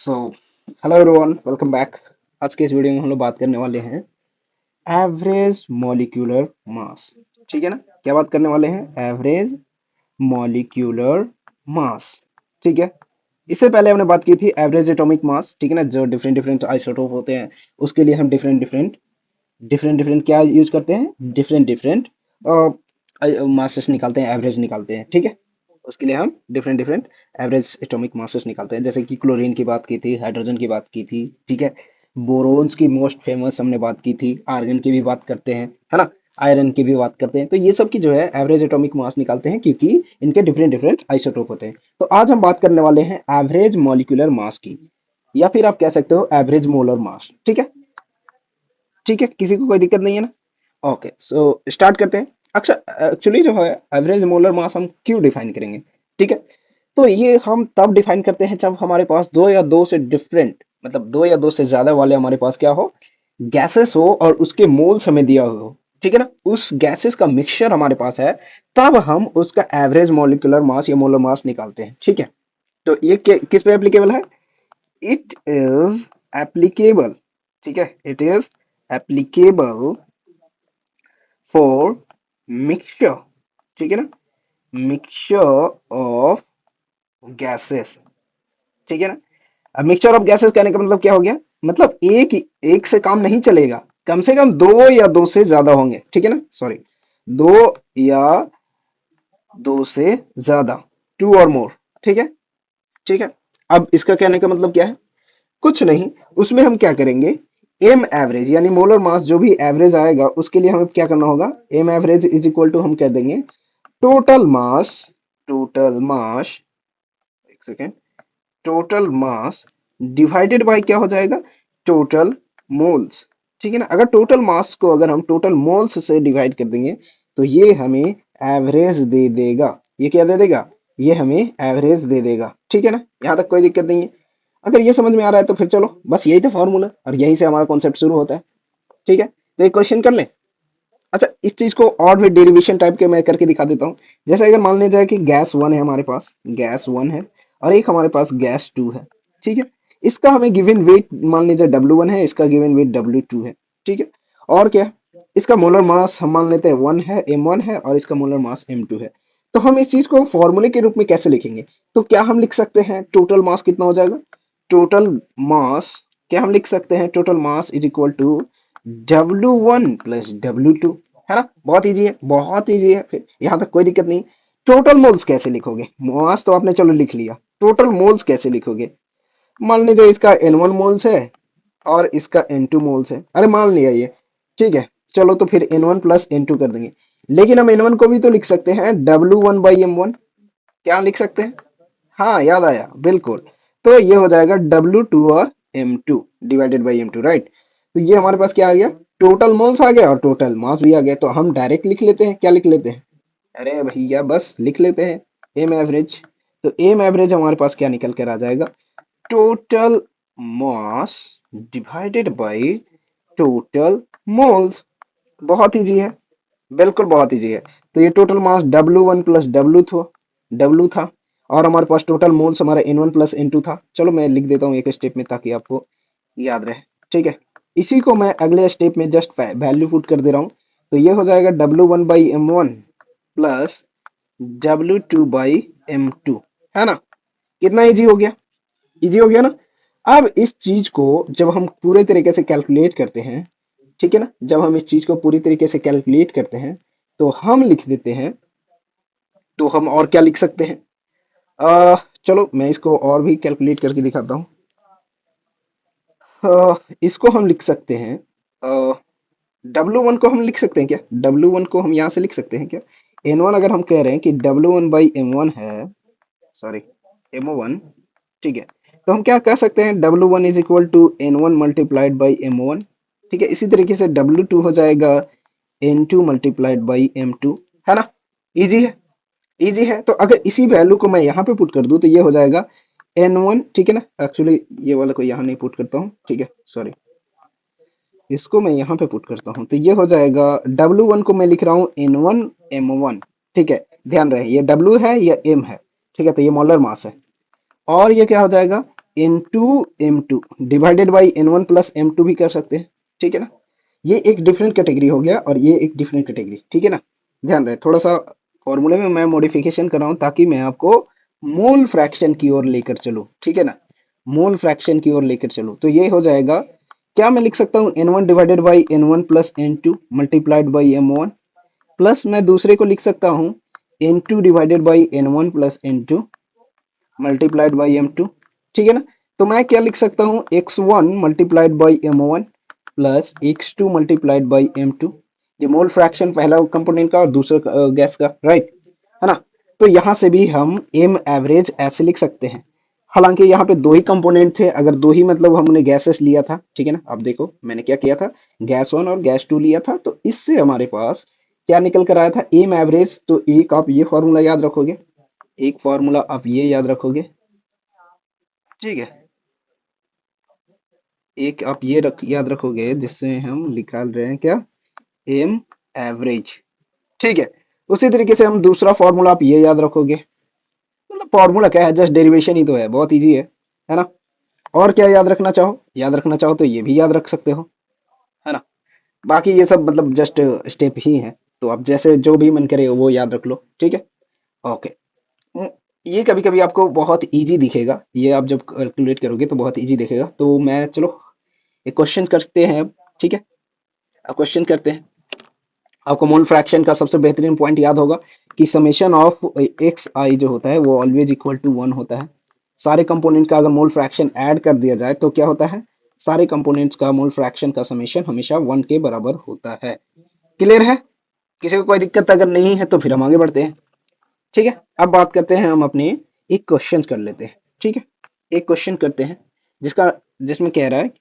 So hello everyone, welcome back. आज के इस वीडियो में हम लोग बात करने वाले हैं एवरेज मॉलिक्यूलर मास। ठीक है ना? क्या बात करने वाले हैं? Average molecular mass. ठीक है। इससे पहले हमने बात की थी एवरेज एटॉमिक मास। ठीक है ना? जो डिफरेंट डिफरेंट आइसोटोप होते हैं उसके लिए हम डिफरेंट डिफरेंट डिफरेंट डिफरेंट क्या यूज करते हैं, डिफरेंट डिफरेंट मासेस निकालते हैं, एवरेज निकालते हैं। ठीक है। उसके लिए हम different different average atomic masses निकालते हैं, जैसे कि क्लोरीन की बात की थी, हाइड्रोजन की बात की थी। ठीक है। बोरोन्स की मोस्ट फेमस हमने बात की थी, आर्गन की भी बात करते हैं, है ना? आयरन की भी बात करते हैं। तो ये सब की जो है एवरेज एटॉमिक मास निकालते हैं, क्योंकि इनके डिफरेंट डिफरेंट आइसोटोप होते हैं। तो आज हम बात करने वाले हैं एवरेज मॉलिक्यूलर मास की, या फिर आप कह सकते हो एवरेज मोलर मास। ठीक है। ठीक है, किसी को कोई दिक्कत नहीं है ना? ओके, सो स्टार्ट करते हैं। अच्छा, एक्चुअली जो है एवरेज मोलर मास हम क्यों डिफाइन करेंगे? ठीक है। तो ये हम तब डिफाइन करते हैं जब हमारे पास दो या दो से डिफरेंट, मतलब दो या दो से ज्यादा वाले हमारे पास क्या हो, गैसेस हो, और उसके मोल्स हमें दिया हो। ठीक है ना? उस गैसेस का मिक्सचर हमारे पास है, तब हम उसका एवरेज मॉलिक्यूलर मास या मोलर मास निकालते हैं। ठीक है। तो ये किस पे एप्लीकेबल है? इट इज एप्लीकेबल, ठीक है, it is applicable for mixture. ठीक है ना? Mixture of gases. ठीक है ना? अब मिक्सचर ऑफ गैसेस कहने का मतलब क्या हो गया? मतलब एक एक से काम नहीं चलेगा, कम से कम दो या दो से ज्यादा होंगे। ठीक है ना? सॉरी, दो या दो से ज्यादा, टू और मोर। ठीक है। ठीक है। अब इसका कहने का मतलब क्या है? कुछ नहीं, उसमें हम क्या करेंगे, एम एवरेज यानी मोलर मास जो भी एवरेज आएगा उसके लिए हमें क्या करना होगा, M average is equal to हम कह देंगे टोटल मास, टोटल मास, एक second, total mass divided by क्या हो जाएगा, टोटल मोल्स। ठीक है ना? अगर टोटल मास को अगर हम टोटल मोल्स से डिवाइड कर देंगे तो ये हमें एवरेज दे देगा। ये क्या दे देगा? ये हमें एवरेज दे देगा। ठीक है ना? यहाँ तक कोई दिक्कत नहीं है। अगर ये समझ में आ रहा है तो फिर चलो, बस यही तो फॉर्मूला, और यहीं से हमारा कॉन्सेप्ट शुरू होता है। ठीक है। तो एक क्वेश्चन कर ले। अच्छा, इस चीज को और भी डेरिवेशन टाइप के मैं करके दिखा देता हूँ। जैसे अगर मान लिया जाए कि गैस वन है हमारे पास, गैस वन है, और एक हमारे पास गैस टू है। ठीक है। इसका हमें गिवन वेट मान लीजिए W1 है, इसका गिवन वेट W2 है। ठीक है। और क्या, इसका मोलर मास हम मान लेते हैं वन है, M1 है, और इसका मोलर मास M2 है। तो हम इस चीज को फॉर्मूले के रूप में कैसे लिखेंगे? तो क्या हम लिख सकते हैं टोटल मास कितना हो जाएगा, टोटल मास, क्या हम लिख सकते हैं, total mass is equal to W1 plus W2। है ना? बहुत इजी है, बहुत इजी है, फिर यहां तक कोई दिक्कत नहीं। टोटल मोल्स कैसे लिखोगे? मास तो आपने चलो लिख लिया, टोटल मोल्स कैसे लिखोगे? मान लीजिए इसका N1 मोल्स है और इसका N2 मोल्स है, अरे मान लिया ये। ठीक है। चलो तो फिर N1 प्लस N2 कर देंगे। लेकिन हम N1 को भी तो लिख सकते हैं W1/M1। क्या लिख सकते हैं? हाँ, याद आया, बिल्कुल। तो ये हो जाएगा W2 और M2 divided by M2, right? तो ये हमारे पास क्या आ गया, टोटल मोल्स आ गया और टोटल मास भी आ गया। तो हम डायरेक्ट लिख लेते हैं, क्या लिख लेते हैं, अरे भैया बस लिख लेते हैं, एम एवरेज। तो एम एवरेज हमारे पास क्या निकल कर आ जाएगा, total mass divided by total moles. बहुत इजी है, बिल्कुल बहुत इजी है। तो ये total mass W1 plus W था, और हमारे पास टोटल मोल्स हमारा N1 प्लस N2 था। चलो मैं लिख देता हूँ एक स्टेप में ताकि आपको याद रहे। ठीक है। इसी को मैं अगले स्टेप में जस्ट वैल्यू पुट कर दे रहा हूँ। तो ये हो जाएगा W1/M1 प्लस W2/M2। है ना? कितना इजी हो गया? इजी हो गया ना? अब इस चीज को जब हम पूरे तरीके से कैलकुलेट करते हैं, ठीक है ना, जब हम इस चीज को पूरी तरीके से कैलकुलेट करते हैं तो हम लिख देते हैं, तो हम और क्या लिख सकते हैं, चलो मैं इसको और भी कैलकुलेट करके दिखाता हूँ। इसको हम लिख सकते हैं, W1 को हम लिख सकते हैं क्या, W1 को हम यहाँ से लिख सकते हैं क्या, N1 अगर हम कह रहे हैं कि W1/M1 है, सॉरी, M1। ठीक है। तो हम क्या कह सकते हैं, W1 is equal to N1 multiplied by M1। ठीक है। इसी तरीके से W2 हो जाएगा N2 मल्टीप्लाइड बाई M2। है ना? इजी है, इजी है। तो अगर इसी वैल्यू को मैं यहाँ पे पुट कर दूं तो ये हो जाएगा N1। ठीक है ना? एक्चुअली ये वाला को यहाँ नहीं पुट करता हूँ, ठीक है, सॉरी, इसको मैं यहाँ पे पुट करता हूँ। तो ये हो जाएगा W1 को मैं लिख रहा हूँ N1 M1। ठीक है। ध्यान रहे ये W है या M है। ठीक है। तो ये मोलर मास है। और ये क्या हो जाएगा, N2 M2 divided by N1 plus M2 भी कर सकते हैं, ठीक है ना। ये एक डिफरेंट कैटेगरी हो गया और ये एक डिफरेंट कैटेगरी, ठीक है ना। ध्यान रहे, थोड़ा सा फॉर्मूले में मैं मॉडिफिकेशन कर रहा हूँ ताकि मैं आपको मोल फ्रैक्शन की ओर लेकर चलूँ, ठीक है ना। मोल फ्रैक्शन की ओर लेकर चलूँ तो ये हो जाएगा, क्या मैं लिख सकता हूँ N1 divided by N1 plus N2 multiplied by M1, plus मैं दूसरे को लिख सकता हूँ N2 divided by N1 plus N2 multiplied by M2, ठीक है ना। तो मैं क्या लिख सकता हूँ x1 multiplied by M1 plus x2 multiplied by M2, ये मोल फ्रैक्शन पहला कंपोनेंट का और दूसरा गैस का, राइट है ना। तो यहाँ से भी हम m एवरेज ऐसे लिख सकते हैं। हालांकि यहाँ पे दो ही कंपोनेंट थे, अगर दो ही मतलब हमने गैसेस लिया था, ठीक है ना। अब देखो मैंने क्या किया था, गैस 1 और गैस 2 लिया था, तो इससे हमारे पास क्या निकल कर आया था, m एवरेज। तो एक आप ये फॉर्मूला याद रखोगे, एक फॉर्मूला आप ये याद रखोगे, ठीक है। एक आप ये याद रखोगे जिससे हम निकाल रहे हैं क्या, एम एवरेज, ठीक है। उसी तरीके से हम दूसरा फॉर्मूला आप ये याद रखोगे, मतलब फॉर्मूला क्या है, जस्ट डेरिवेशन ही तो है, बहुत इजी है ना। और क्या याद रखना चाहो, याद रखना चाहो तो ये भी याद रख सकते हो, है ना। बाकी ये सब मतलब जस्ट स्टेप ही है, तो आप जैसे जो भी मन करे वो याद रख लो, ठीक है। ओके, ये कभी कभी आपको बहुत इजी दिखेगा, ये आप जब कैलकुलेट करोगे तो बहुत इजी दिखेगा। तो मैं चलो एक क्वेश्चन करते हैं, ठीक है। अब क्वेश्चन करते हैं। आपको मोल फ्रैक्शन का सबसे बेहतरीन पॉइंट याद होगा कि समेशन ऑफ एक्स आई जो होता है वो ऑलवेज इक्वल टू 1 होता है। सारे कंपोनेंट का अगर मोल फ्रैक्शन ऐड कर दिया जाए तो क्या होता है, सारे कंपोनेंट्स का मोल फ्रैक्शन का समेशन हमेशा 1 के बराबर होता है। क्लियर है, किसी को कोई दिक्कत अगर नहीं है तो फिर हम आगे बढ़ते हैं, ठीक है। अब बात करते हैं हम अपने एक क्वेश्चन कर लेते हैं, ठीक है। एक क्वेश्चन करते हैं जिसका जिसमें कह रहा है,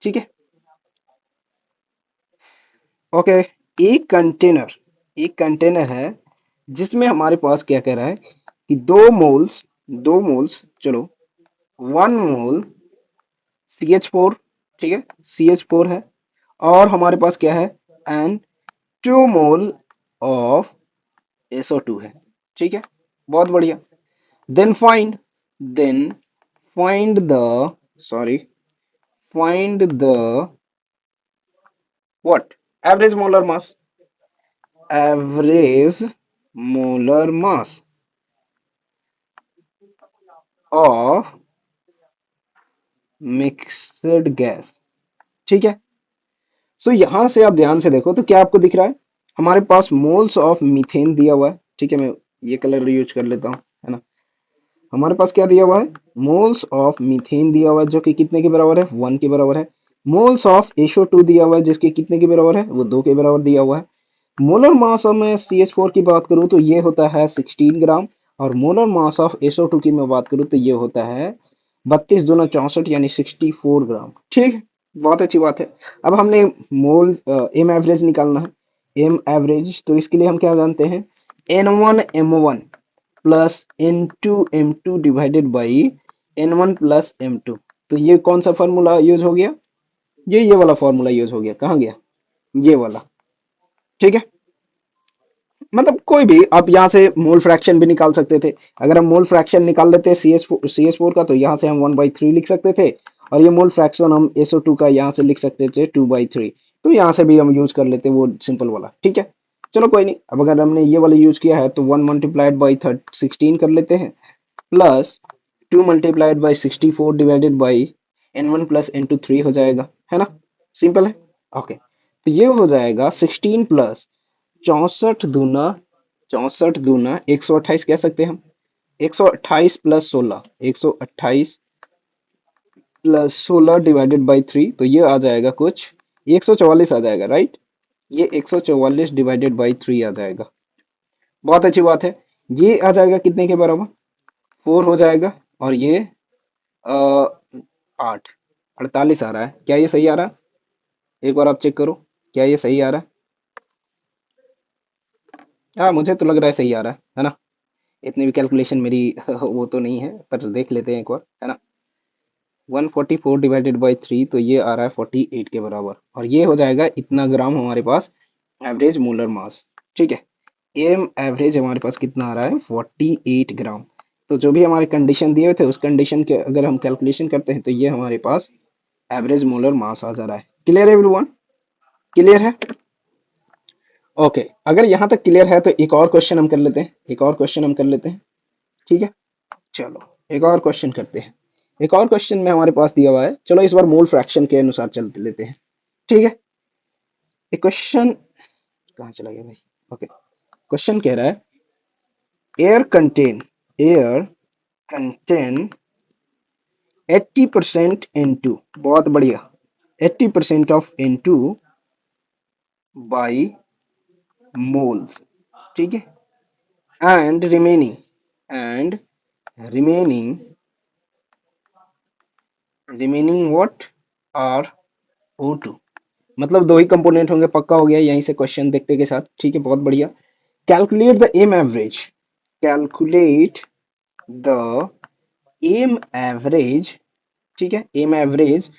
ठीक है। ओके, एक कंटेनर है जिसमें हमारे पास क्या कह रहा है कि दो मोल्स चलो 1 मोल CH4, ठीक है, CH4 है, और हमारे पास क्या है, एंड 2 मोल ऑफ SO2 है, ठीक है। बहुत बढ़िया। Then find then find the sorry find the what, average molar mass, average molar mass of mixed gas, ठीक है। सो यहां से आप ध्यान से देखो तो क्या आपको दिख रहा है, हमारे पास मोल्स ऑफ मीथेन दिया हुआ है, ठीक है। मैं ये कलर यूज कर लेता हूँ, है ना। हमारे पास क्या दिया हुआ है, मोल्स ऑफ मीथेन दिया हुआ है जो कि कितने के बराबर है, 1 के बराबर है। मोल्स ऑफ SO2 दिया हुआ है जिसके कितने के बराबर है, वो 2 के बराबर दिया हुआ है। मोलर मास ऑफ मैं CH4 की बात करूं तो ये होता है 16 ग्राम, और मोलर मास ऑफ SO2 की मैं बात करूं तो ये होता है 32 दूना 64 यानी 64 ग्राम, ठीक है। बहुत अच्छी बात है। अब हमने मोल एम एवरेज निकालना है, एम एवरेज, तो इसके लिए हम क्या जानते हैं, N1 M1 plus N2 M2 divided by N1 plus M2। तो ये कौन सा फॉर्मूला यूज हो गया, ये वाला फॉर्मूला यूज हो गया, कहाँ गया, ये वाला, ठीक है। मतलब कोई भी आप यहाँ से मोल फ्रैक्शन भी निकाल सकते थे। अगर हम मोल फ्रैक्शन निकाल लेते CH4 का तो यहाँ से हम 1/3 लिख सकते थे, और ये मोल फ्रैक्शन हम SO2 का यहाँ से लिख सकते थे 2/3। तो यहाँ से भी हम यूज कर लेते वो सिंपल वाला, ठीक है। चलो कोई नहीं, अब अगर हमने ये वाला यूज किया है तो 1 मल्टीप्लाइड बाई 16 कर लेते हैं, plus 2 multiplied by 64 divided by N1 plus N2 3 हो जाएगा, है ना। सिंपल है। ओके, तो ये हो जाएगा 16 प्लस 64 दूना 128 कह सकते हैं हम, 128 प्लस 16, 128 प्लस 16 डिवाइडेड बाई 3, तो ये आ जाएगा कुछ 144 आ जाएगा, राइट। ये 144 डिवाइडेड बाई 3 आ जाएगा। बहुत अच्छी बात है। ये आ जाएगा कितने के बराबर, 4 हो जाएगा, और ये 8 48 आ रहा है, क्या ये सही आ रहा है, एक बार आप चेक करो, क्या ये सही आ रहा है। हाँ, मुझे तो लग रहा है सही आ रहा है ना। इतनी भी कैलकुलेशन मेरी वो तो नहीं है, पर देख लेते हैं एक बार, है ना। 144 डिवाइडेड बाई 3, तो ये आ रहा है 48 के बराबर, और ये हो जाएगा इतना ग्राम हमारे पास एवरेज मोलर मास, ठीक है। एम एवरेज हमारे पास कितना आ रहा है, 48 ग्राम। तो जो भी हमारे कंडीशन दिए हुए थे उस कंडीशन के अगर हम कैलकुलेशन करते हैं तो ये हमारे पास एवरेज मोलर मास आ जा रहा है। क्लियर है एवरीवन? क्लियर है? ओके, अगर यहाँ तक क्लियर है तो एक और क्वेश्चन हम कर लेते हैं, एक और क्वेश्चन हम कर लेते हैं। ठीक है, चलो एक और क्वेश्चन करते हैं। एक और क्वेश्चन में हमारे पास दिया हुआ है, चलो इस बार मोल फ्रैक्शन के अनुसार चलते लेते हैं। ठीक है, एक क्वेश्चन कहाँ चला गया भाई? ओके, क्वेश्चन कह रहा है एयर कंटेन 80% N2, बहुत बढ़िया, 80% ऑफ N2 बाई मोल्स। ठीक है, and and remaining remaining what are O2। मतलब दो ही कंपोनेंट होंगे, पक्का हो गया यहीं से क्वेश्चन देखते के साथ। ठीक है, बहुत बढ़िया। Calculate the M average, calculate the M average, ठीक है, M average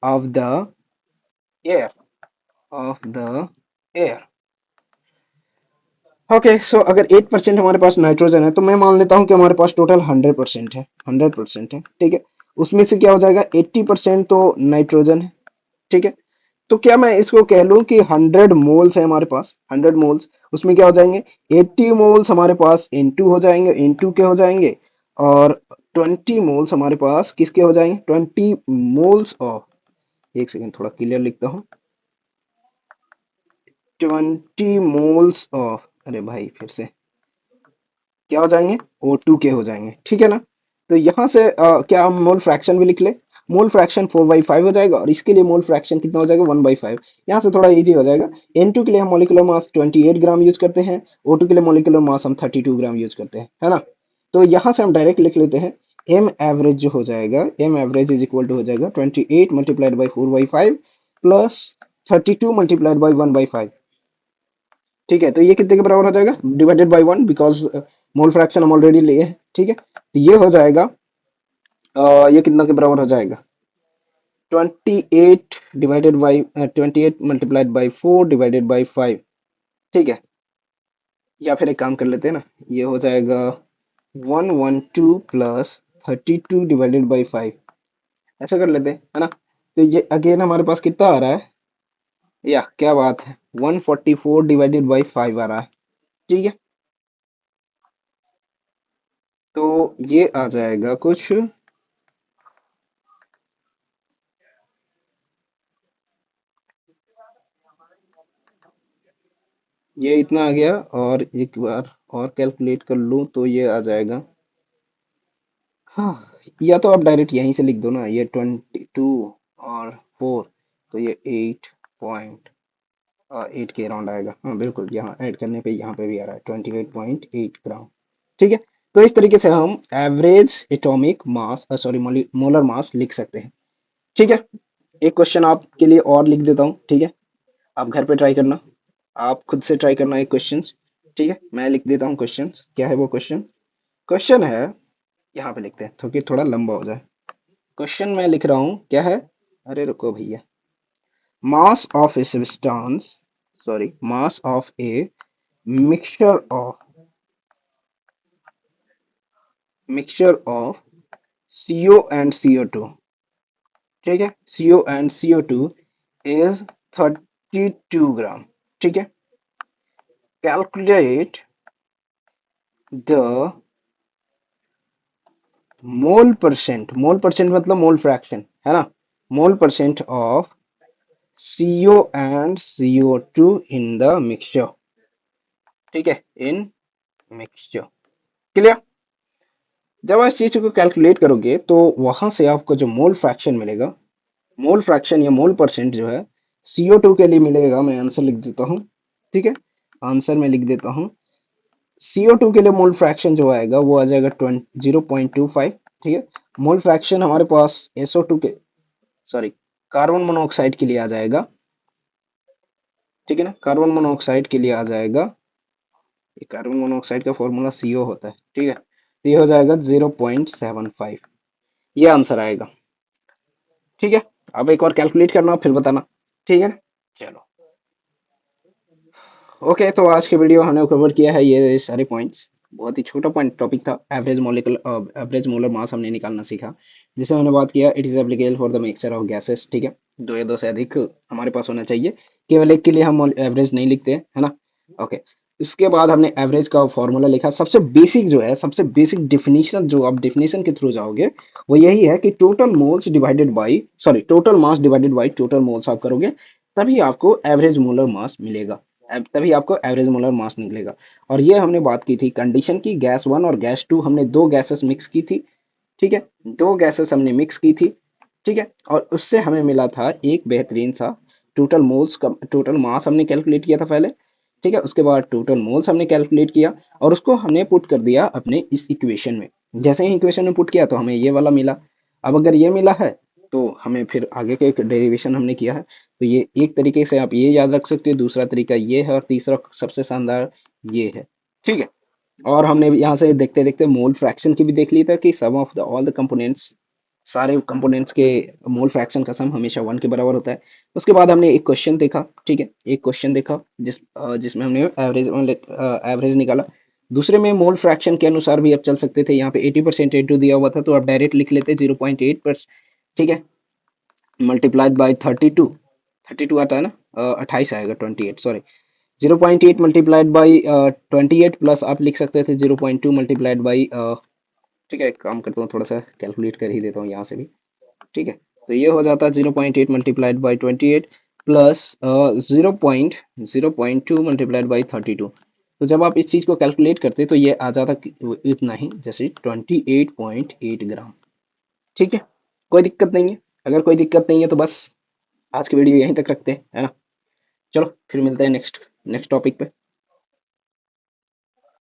of the air, of the air. Okay, so अगर 8% हमारे पास नाइट्रोजन है तो मैं मान लेता हूं कि हमारे पास टोटल 100% है, 100% है। ठीक है, उसमें से क्या हो जाएगा, 80% तो नाइट्रोजन है। ठीक है, तो क्या मैं इसको कह लूं कि 100 मोल्स है हमारे पास, 100 मोल्स, उसमें क्या हो जाएंगे, 80 मोल्स हमारे पास N2 हो जाएंगे, N2 के हो जाएंगे, और 20 मोल्स हमारे पास किसके हो जाएंगे, 20 मोल्स ऑफ, एक सेकेंड थोड़ा क्लियर लिखता हूँ, 20 मोल्स ऑफ, अरे भाई फिर से क्या हो जाएंगे, O2 के हो जाएंगे। ठीक है ना? तो यहाँ से क्या हम मोल फ्रैक्शन भी लिख ले, मोल फ्रैक्शन 4/5 हो जाएगा, और इसके लिए मोल फ्रैक्शन कितना हो जाएगा, 1/5। यहाँ से थोड़ा इजी हो जाएगा। N2 के लिए हम मोलिकुलर मास 28 ग्राम यूज करते हैं, O2 के लिए मोलिकुलर मास हम 32 ग्राम यूज करते हैं, है ना? तो यहाँ से हम डायरेक्ट लिख लेते हैं, एम एवरेज जो हो जाएगा, M average is equal to हो जाएगा 28 multiplied by 4/5 plus 32 multiplied by 1/5। ठीक है, तो ये कितने के बराबर हो जाएगा, divided by 1, because mole fraction हम ऑलरेडी लिए हैं। ठीक है, तो ये हो जाएगा ये कितना के बराबर हो जाएगा, 28 divided by 28 multiplied by 4 divided by 5। ठीक है, या फिर एक काम कर लेते हैं ना, ये हो जाएगा 112 प्लस 32 डिवाइडेड बाई 5, ऐसा कर लेते हैं, है ना? तो ये अगेन हमारे पास कितना आ रहा है, या क्या बात है, 144 डिवाइडेड बाई 5 आ रहा है। ठीक है, तो ये आ जाएगा कुछ, ये इतना आ गया, और एक बार और कैलकुलेट कर लूं तो ये आ जाएगा, हाँ, या तो आप डायरेक्ट यहीं से लिख दो ना, ये 22 और 4, तो ये 8 के अराउंड आएगा। हाँ बिल्कुल, यहाँ ऐड करने पे यहाँ पे भी आ रहा है 28.8 ग्राम। ठीक है, तो इस तरीके से हम average atomic mass, sorry, molar mass लिख सकते हैं। ठीक है, एक क्वेश्चन आपके लिए और लिख देता हूँ। ठीक है, आप घर पे ट्राई करना, आप खुद से ट्राई करना एक क्वेश्चंस। ठीक है, मैं लिख देता हूँ क्वेश्चंस, क्या है वो क्वेश्चन। क्वेश्चन है, यहाँ पे लिखते हैं क्योंकि थोड़ा लंबा हो जाए। क्वेश्चन मैं लिख रहा हूँ, क्या है, अरे रुको भैया, mass of a substance, sorry, mass of a mixture of, CO and CO2। ठीक है, CO एंड CO2 इज 32 ग्राम। ठीक है, कैलकुलेट द मोल परसेंट मतलब मोल फ्रैक्शन, है ना, mole percent of CO and CO2 in the mixture. ठीक है, इन mixture. Clear? जब आप इस चीज को कैलकुलेट करोगे तो वहां से आपको जो मोल फ्रैक्शन मिलेगा, मोल फ्रैक्शन या मोल परसेंट जो है CO2 के लिए मिलेगा, मैं आंसर लिख देता हूँ। ठीक है, आंसर में लिख देता हूँ, CO2 के लिए मोल फ्रैक्शन जो आएगा वो आ जाएगा 0.25। ठीक है, मोल फ्रैक्शन हमारे पास SO2 के, सॉरी, कार्बन मोनोऑक्साइड के लिए आ जाएगा। ठीक है ना, कार्बन मोनोऑक्साइड के लिए आ जाएगा, ये कार्बन मोनोऑक्साइड का फॉर्मूला CO होता है। ठीक है, तो ये हो जाएगा 0.75, ये आंसर आएगा। ठीक है, अब एक और कैलकुलेट करना फिर बताना। ठीक है, चलो। ओके, तो आज के वीडियो हमने कवर किया है ये सारे पॉइंट्स। बहुत ही छोटा पॉइंट टॉपिक था। एवरेज मोलर मास हमने निकालना सीखा, जिसे हमने बात किया it is applicable for the mixture of gases. ठीक है, दो या दो से अधिक हमारे पास होना चाहिए, केवल एक के लिए हम एवरेज नहीं लिखते हैं, है ना। ओके, इसके बाद हमने एवरेज का फॉर्मूला लिखा। सबसे बेसिक जो है, सबसे बेसिक डेफिनेशन जो आप डेफिनेशन के थ्रू जाओगे वो यही है कि total moles divided by, sorry, total mass divided by total moles आप करोगे, तभी आपको एवरेज मोलर मास मिलेगा। तभी आपको एवरेज मोलर मास निकलेगा। और ये हमने बात की थी कंडीशन की, गैस वन और गैस टू, हमने दो गैसेस मिक्स की थी। ठीक है, दो गैसेस हमने मिक्स की थी। ठीक है, और उससे हमें मिला था एक बेहतरीन सा टोटल मोल्स का, टोटल मास हमने कैलकुलेट किया था पहले। ठीक है, उसके बाद टोटल मोल्स हमने कैलकुलेट किया और उसको हमने पुट कर दिया अपने इस इक्वेशन में। जैसे ही इक्वेशन में पुट किया तो हमें ये वाला मिला। अब अगर ये मिला है तो हमें फिर आगे के डेरिवेशन हमने किया है। तो ये एक तरीके से आप ये याद रख सकते हो, दूसरा तरीका ये है, और तीसरा सबसे शानदार ये है। ठीक है, और हमने यहाँ से देखते देखते मोल फ्रैक्शन की भी देख ली था कि sum of the all the components, सारे कंपोनेंट्स के मोल फ्रैक्शन का सम हमेशा वन के बराबर होता है। उसके बाद हमने एक क्वेश्चन देखा। ठीक है, एक क्वेश्चन देखा जिसमें हमने एवरेज निकाला। दूसरे में मोल फ्रैक्शन के अनुसार भी आप चल सकते थे। यहाँ पे 80% इंटू दिया हुआ था तो आप डायरेक्ट लिख लेते 0.8%। ठीक है, मल्टीप्लाइड बाई 32, 32 आता है ना, 28 आएगा, 28 सॉरी, 0.8 मल्टीप्लाइड बाई 28 प्लस आप लिख सकते थे 0.2 मल्टीप्लाइड बाई, ठीक है, एक काम करता हूँ, थोड़ा सा कैलकुलेट कर ही देता हूँ यहाँ से भी। ठीक है, तो ये हो जाता है 0.8 multiplied by 28 plus 0.2 multiplied by 32। तो जब आप इस चीज़ को कैलकुलेट करते तो ये आ जाता इतना ही, जैसे 28.8 ग्राम। ठीक है, कोई दिक्कत नहीं है। अगर कोई दिक्कत नहीं है तो बस आज की वीडियो यहीं तक रखते हैं, है ना। चलो फिर मिलते हैं नेक्स्ट नेक्स्ट टॉपिक पे।